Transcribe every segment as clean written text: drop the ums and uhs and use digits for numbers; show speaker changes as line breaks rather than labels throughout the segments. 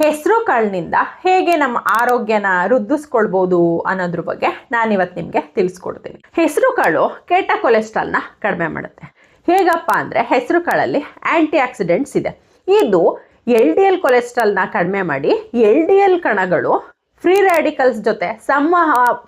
ಹೆಸರು ಕಾಳಿನಿಂದ ಹೇಗೆ ನಮ್ಮ ಆರೋಗ್ಯನ ವೃದ್ಧಿಸ್ಕೊಳ್ಬೋದು ಅನ್ನೋದ್ರ ಬಗ್ಗೆ ನಾನಿವತ್ತು ನಿಮಗೆ ತಿಳಿಸ್ಕೊಡ್ತೀನಿ. ಹೆಸರು ಕಾಳು ಕೆಟ್ಟ ಕೊಲೆಸ್ಟ್ರಾಲ್ನ ಕಡಿಮೆ ಮಾಡುತ್ತೆ. ಹೇಗಪ್ಪ ಅಂದರೆ ಹೆಸರು ಕಾಳಲ್ಲಿ ಆ್ಯಂಟಿ ಆಕ್ಸಿಡೆಂಟ್ಸ್ ಇದೆ. ಇದು LDL ಕೊಲೆಸ್ಟ್ರಾಲ್ನ ಕಡಿಮೆ ಮಾಡಿ LDL ಕಣಗಳು ಫ್ರೀ ರ್ಯಾಡಿಕಲ್ಸ್ ಜೊತೆ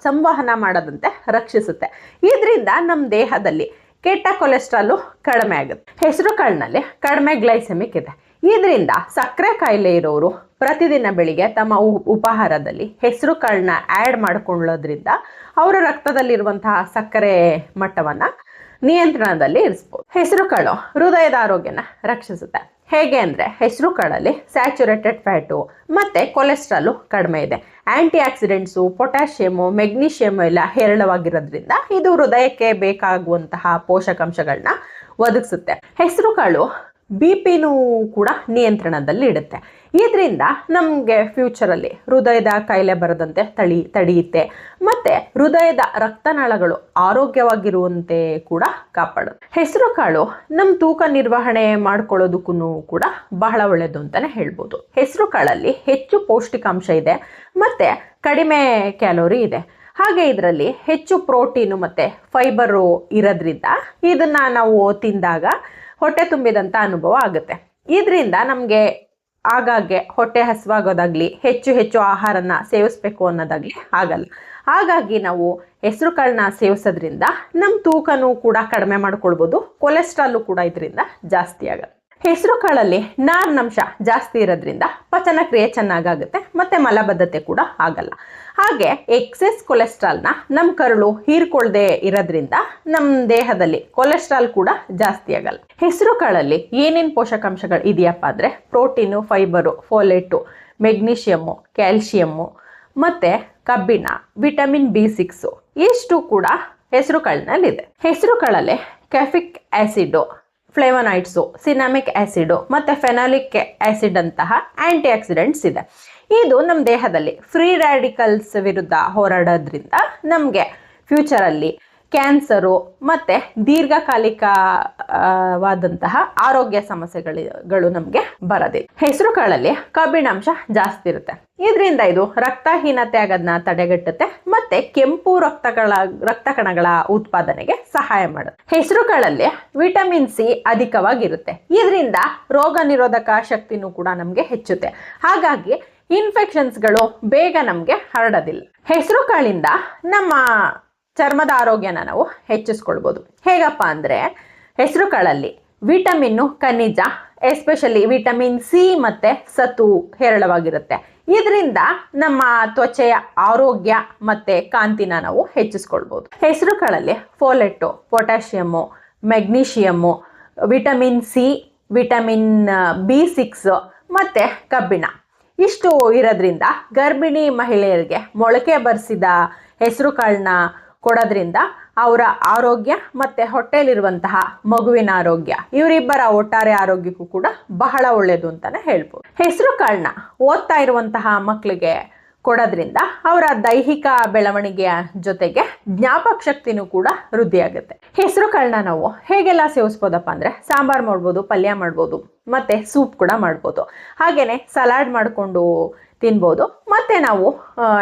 ಸಂವಹನ ಮಾಡದಂತೆ ರಕ್ಷಿಸುತ್ತೆ. ಇದರಿಂದ ನಮ್ಮ ದೇಹದಲ್ಲಿ ಕೆಟ್ಟ ಕೊಲೆಸ್ಟ್ರಾಲು ಕಡಿಮೆ ಆಗುತ್ತೆ. ಹೆಸರು ಕಾಳಿನಲ್ಲಿ ಕಡಿಮೆ ಗ್ಲೈಸೆಮಿಕ್ ಇದೆ. ಇದರಿಂದ ಸಕ್ಕರೆ ಕಾಯಿಲೆ ಇರೋರು ಪ್ರತಿದಿನ ಬೆಳಿಗ್ಗೆ ತಮ್ಮ ಉಪಹಾರದಲ್ಲಿ ಹೆಸರು ಕಾಳನ್ನ ಆ್ಯಡ್ ಮಾಡಿಕೊಳ್ಳೋದ್ರಿಂದ ಅವರ ರಕ್ತದಲ್ಲಿರುವಂತಹ ಸಕ್ಕರೆ ಮಟ್ಟವನ್ನು ನಿಯಂತ್ರಣದಲ್ಲಿ ಇರಿಸ್ಬೋದು. ಹೆಸರು ಕಾಳು ಹೃದಯದ ಆರೋಗ್ಯನ ರಕ್ಷಿಸುತ್ತೆ. ಹೇಗೆ ಅಂದರೆ ಹೆಸರು ಕಾಳಲ್ಲಿ ಸ್ಯಾಚುರೇಟೆಡ್ ಫ್ಯಾಟು ಮತ್ತು ಕೊಲೆಸ್ಟ್ರಾಲು ಕಡಿಮೆ ಇದೆ. ಆ್ಯಂಟಿ ಆಕ್ಸಿಡೆಂಟ್ಸು, ಪೊಟ್ಯಾಷಿಯಮು, ಮೆಗ್ನೀಷಿಯಮು ಎಲ್ಲ ಹೇರಳವಾಗಿರೋದ್ರಿಂದ ಇದು ಹೃದಯಕ್ಕೆ ಬೇಕಾಗುವಂತಹ ಪೋಷಕಾಂಶಗಳನ್ನ ಒದಗಿಸುತ್ತೆ. ಹೆಸರು ಕಾಳು BP ಕೂಡ ನಿಯಂತ್ರಣದಲ್ಲಿ ಇಡುತ್ತೆ. ಇದರಿಂದ ನಮಗೆ ಫ್ಯೂಚರಲ್ಲಿ ಹೃದಯದ ಕಾಯಿಲೆ ಬರದಂತೆ ತಡೆಯುತ್ತೆ ಮತ್ತು ಹೃದಯದ ರಕ್ತನಾಳಗಳು ಆರೋಗ್ಯವಾಗಿರುವಂತೆ ಕೂಡ ಕಾಪಾಡುತ್ತೆ. ಹೆಸರು ಕಾಳು ನಮ್ಮ ತೂಕ ನಿರ್ವಹಣೆ ಮಾಡ್ಕೊಳ್ಳೋದಕ್ಕೂ ಕೂಡ ಬಹಳ ಒಳ್ಳೆಯದು ಅಂತಲೇ ಹೇಳ್ಬೋದು. ಹೆಸರು ಕಾಳಲ್ಲಿ ಹೆಚ್ಚು ಪೌಷ್ಟಿಕಾಂಶ ಇದೆ ಮತ್ತು ಕಡಿಮೆ ಕ್ಯಾಲೋರಿ ಇದೆ. ಹಾಗೆ ಇದರಲ್ಲಿ ಹೆಚ್ಚು ಪ್ರೋಟೀನು ಮತ್ತು ಫೈಬರು ಇರೋದ್ರಿಂದ ಇದನ್ನು ನಾವು ತಿಂದಾಗ ಹೊಟ್ಟೆ ತುಂಬಿದಂಥ ಅನುಭವ ಆಗುತ್ತೆ. ಇದರಿಂದ ನಮಗೆ ಆಗಾಗ್ಗೆ ಹೊಟ್ಟೆ ಹಸಿವಾಗೋದಾಗಲಿ ಹೆಚ್ಚು ಆಹಾರನ ಸೇವಿಸಬೇಕು ಅನ್ನೋದಾಗಲಿ ಆಗಲ್ಲ. ಹಾಗಾಗಿ ನಾವು ಹೆಸರು ಕಾಳನ್ನ ಸೇವಿಸೋದ್ರಿಂದ ನಮ್ಮ ತೂಕನೂ ಕೂಡ ಕಡಿಮೆ ಮಾಡ್ಕೊಳ್ಬೋದು. ಕೊಲೆಸ್ಟ್ರಾಲು ಕೂಡ ಇದರಿಂದ ಜಾಸ್ತಿ ಆಗಲ್ಲ. ಹೆಸರು ಕಾಳಲ್ಲಿ ನಾರಿನಂಶ ಜಾಸ್ತಿ ಇರೋದ್ರಿಂದ ಪಚನ ಕ್ರಿಯೆ ಚೆನ್ನಾಗಾಗುತ್ತೆ ಮತ್ತು ಮಲಬದ್ಧತೆ ಕೂಡ ಆಗಲ್ಲ. ಹಾಗೆ ಎಕ್ಸೆಸ್ ಕೊಲೆಸ್ಟ್ರಾಲ್ನ ನಮ್ಮ ಕರುಳು ಹೀರ್ಕೊಳ್ಳದೆ ಇರೋದ್ರಿಂದ ನಮ್ಮ ದೇಹದಲ್ಲಿ ಕೊಲೆಸ್ಟ್ರಾಲ್ ಕೂಡ ಜಾಸ್ತಿ ಆಗಲ್ಲ. ಹೆಸರು ಕಾಳಲ್ಲಿ ಏನೇನು ಪೋಷಕಾಂಶಗಳು ಇದೆಯಪ್ಪ ಅಂದರೆ ಪ್ರೋಟೀನು, ಫೈಬರು, ಫೋಲೇಟು, ಮೆಗ್ನೀಷಿಯಮ್ಮು, ಕ್ಯಾಲ್ಶಿಯಮ್ಮು ಮತ್ತು ಕಬ್ಬಿಣ, ವಿಟಮಿನ್ B6 ಇಷ್ಟು ಕೂಡ ಹೆಸರು ಕಾಳಿನಲ್ಲಿದೆ. ಹೆಸರು ಕಾಳಲ್ಲಿ ಕ್ಯಾಫಿಕ್ ಆ್ಯಸಿಡು, ಫ್ಲೇವನಾಯ್ಡ್ಸು, ಸಿನಾಮಿಕ್ ಆ್ಯಸಿಡು ಮತ್ತು ಫೆನಾಲಿಕ್ ಆ್ಯಸಿಡ್ ಅಂತಹ ಆ್ಯಂಟಿ ಆಕ್ಸಿಡೆಂಟ್ಸ್ ಇದೆ. ಇದು ನಮ್ಮ ದೇಹದಲ್ಲಿ ಫ್ರೀ ರ್ಯಾಡಿಕಲ್ಸ್ ವಿರುದ್ಧ ಹೋರಾಡೋದ್ರಿಂದ ನಮಗೆ ಫ್ಯೂಚರಲ್ಲಿ ಕ್ಯಾನ್ಸರು ಮತ್ತು ದೀರ್ಘಕಾಲಿಕವಾದಂತಹ ಆರೋಗ್ಯ ಸಮಸ್ಯೆಗಳು ನಮಗೆ ಬರೋದಿಲ್ಲ. ಹೆಸರು ಕಾಳಲ್ಲಿ ಕಬ್ಬಿಣಾಂಶ ಜಾಸ್ತಿ ಇರುತ್ತೆ. ಇದರಿಂದ ಇದು ರಕ್ತಹೀನತೆ ಆಗೋದನ್ನ ತಡೆಗಟ್ಟುತ್ತೆ ಮತ್ತು ಕೆಂಪು ರಕ್ತ ಕಣಗಳ ಉತ್ಪಾದನೆಗೆ ಸಹಾಯ ಮಾಡುತ್ತೆ. ಹೆಸರು ಕಾಳಲ್ಲಿ ವಿಟಮಿನ್ C ಅಧಿಕವಾಗಿರುತ್ತೆ. ಇದರಿಂದ ರೋಗ ನಿರೋಧಕ ಶಕ್ತಿನೂ ಕೂಡ ನಮಗೆ ಹೆಚ್ಚುತ್ತೆ. ಹಾಗಾಗಿ ಇನ್ಫೆಕ್ಷನ್ಸ್ಗಳು ಬೇಗ ನಮಗೆ ಹರಡೋದಿಲ್ಲ. ಹೆಸರು ಕಾಳಿಂದ ನಮ್ಮ ಚರ್ಮದ ಆರೋಗ್ಯನ ನಾವು ಹೆಚ್ಚಿಸ್ಕೊಳ್ಬೋದು. ಹೇಗಪ್ಪ ಅಂದರೆ ಹೆಸರು ಕಾಳಲ್ಲಿ ವಿಟಮಿನ್ನು, ಖನಿಜ, ಎಸ್ಪೆಷಲಿ ವಿಟಮಿನ್ C ಮತ್ತು ಸತು ಹೇರಳವಾಗಿರುತ್ತೆ. ಇದರಿಂದ ನಮ್ಮ ತ್ವಚೆಯ ಆರೋಗ್ಯ ಮತ್ತು ಕಾಂತಿನ ನಾವು ಹೆಚ್ಚಿಸ್ಕೊಳ್ಬೋದು. ಹೆಸರು ಕಾಳಲ್ಲಿ folate, potassium, magnesium, vitamin C, vitamin B6 ಮತ್ತು ಕಬ್ಬಿಣ ಇಷ್ಟು ಇರೋದ್ರಿಂದ ಗರ್ಭಿಣಿ ಮಹಿಳೆಯರಿಗೆ ಮೊಳಕೆ ಬರಿಸಿದ ಹೆಸರು ಕಾಳನ್ನ ಕೊಡೋದ್ರಿಂದ ಅವರ ಆರೋಗ್ಯ ಮತ್ತು ಹೊಟ್ಟೆಯಲ್ಲಿರುವಂತಹ ಮಗುವಿನ ಆರೋಗ್ಯ ಇವರಿಬ್ಬರ ಒಟ್ಟಾರೆ ಆರೋಗ್ಯಕ್ಕೂ ಕೂಡ ಬಹಳ ಒಳ್ಳೆಯದು ಅಂತಲೇ ಹೇಳ್ಬೋದು. ಹೆಸರು ಕಾಳನ್ನ ಓದ್ತಾ ಇರುವಂತಹ ಮಕ್ಕಳಿಗೆ ಕೊಡೋದ್ರಿಂದ ಅವರ ದೈಹಿಕ ಬೆಳವಣಿಗೆಯ ಜೊತೆಗೆ ಜ್ಞಾಪಕ ಶಕ್ತಿನೂ ಕೂಡ ವೃದ್ಧಿಯಾಗುತ್ತೆ. ಹೆಸರು ಕಾಳನ್ನ ನಾವು ಹೇಗೆಲ್ಲ ಸೇವಿಸ್ಬೋದಪ್ಪ ಅಂದರೆ ಸಾಂಬಾರು ಮಾಡ್ಬೋದು, ಪಲ್ಯ ಮಾಡ್ಬೋದು ಮತ್ತು ಸೂಪ್ ಕೂಡ ಮಾಡ್ಬೋದು. ಹಾಗೆಯೇ ಸಲಾಡ್ ಮಾಡಿಕೊಂಡು ತಿನ್ಬೋದು. ಮತ್ತು ನಾವು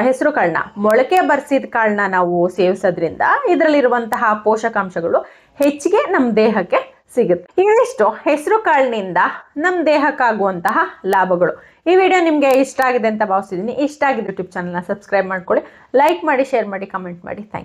ಹೆಸರು ಕಾಳನ್ನ ಮೊಳಕೆ ಬರಿಸಿದ ಕಾಳನ್ನ ನಾವು ಸೇವಿಸೋದ್ರಿಂದ ಇದರಲ್ಲಿರುವಂತಹ ಪೋಷಕಾಂಶಗಳು ಹೆಚ್ಚಿಗೆ ನಮ್ಮ ದೇಹಕ್ಕೆ ಸಿಗುತ್ತೆ. ಇದಿಷ್ಟು ಹೆಸರು ಕಾಳಿನಿಂದ ನಮ್ಮ ದೇಹಕ್ಕಾಗುವಂತಹ ಲಾಭಗಳು. ಈ ವಿಡಿಯೋ ನಿಮಗೆ ಇಷ್ಟ ಆಗಿದೆ ಅಂತ ಭಾವಿಸಿದ್ದೀನಿ. ಇಷ್ಟ ಆಗಿದ್ರೆ ಯೂಟ್ಯೂಬ್ ಚಾನಲ್ನ ಸಬ್ಸ್ಕ್ರೈಬ್ ಮಾಡ್ಕೊಳ್ಳಿ, ಲೈಕ್ ಮಾಡಿ, ಶೇರ್ ಮಾಡಿ, ಕಮೆಂಟ್ ಮಾಡಿ. Thank you.